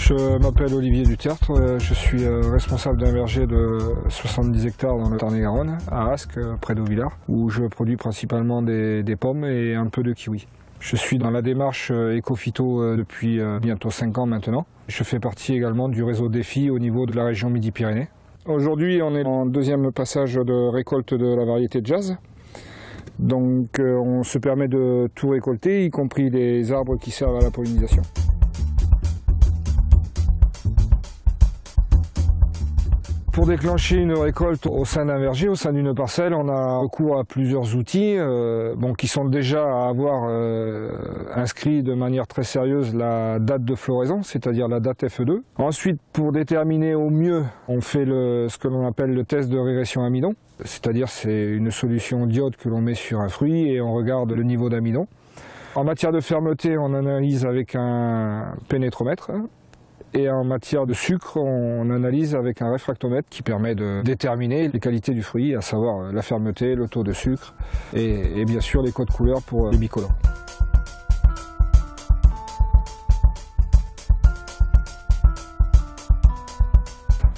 Je m'appelle Olivier Dutertre, je suis responsable d'un verger de 70 hectares dans le Tarn-et-Garonne, à Ascq, près d'Auvillard, où je produis principalement des pommes et un peu de kiwi. Je suis dans la démarche éco-phyto depuis bientôt 5 ans maintenant. Je fais partie également du réseau Défi au niveau de la région Midi-Pyrénées. Aujourd'hui, on est en deuxième passage de récolte de la variété Jazz. Donc on se permet de tout récolter, y compris les arbres qui servent à la pollinisation. Pour déclencher une récolte au sein d'un verger, au sein d'une parcelle, on a recours à plusieurs outils qui sont déjà à avoir inscrits de manière très sérieuse la date de floraison, c'est-à-dire la date FE2. Ensuite, pour déterminer au mieux, on fait ce que l'on appelle le test de régression amidon, c'est-à-dire c'est une solution d'iode que l'on met sur un fruit et on regarde le niveau d'amidon. En matière de fermeté, on analyse avec un pénétromètre. Et en matière de sucre, on analyse avec un réfractomètre qui permet de déterminer les qualités du fruit, à savoir la fermeté, le taux de sucre et bien sûr les codes couleurs pour les bicolores.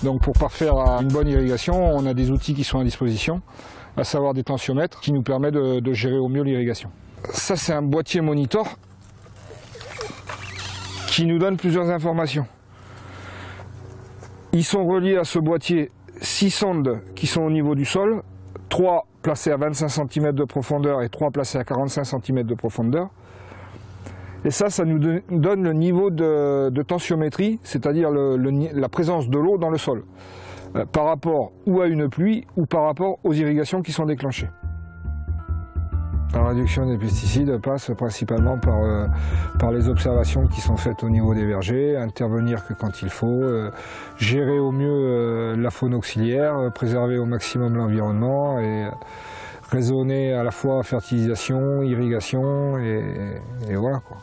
Donc pour parfaire une bonne irrigation, on a des outils qui sont à disposition, à savoir des tensiomètres qui nous permettent de gérer au mieux l'irrigation. Ça c'est un boîtier monitor qui nous donne plusieurs informations. Ils sont reliés à ce boîtier 6 sondes qui sont au niveau du sol, 3 placées à 25 cm de profondeur et 3 placées à 45 cm de profondeur. Et ça nous donne le niveau de tensiométrie, c'est-à-dire la présence de l'eau dans le sol, par rapport ou à une pluie ou par rapport aux irrigations qui sont déclenchées. La réduction des pesticides passe principalement par les observations qui sont faites au niveau des vergers, intervenir que quand il faut, gérer au mieux la faune auxiliaire, préserver au maximum l'environnement et raisonner à la fois fertilisation, irrigation et voilà quoi.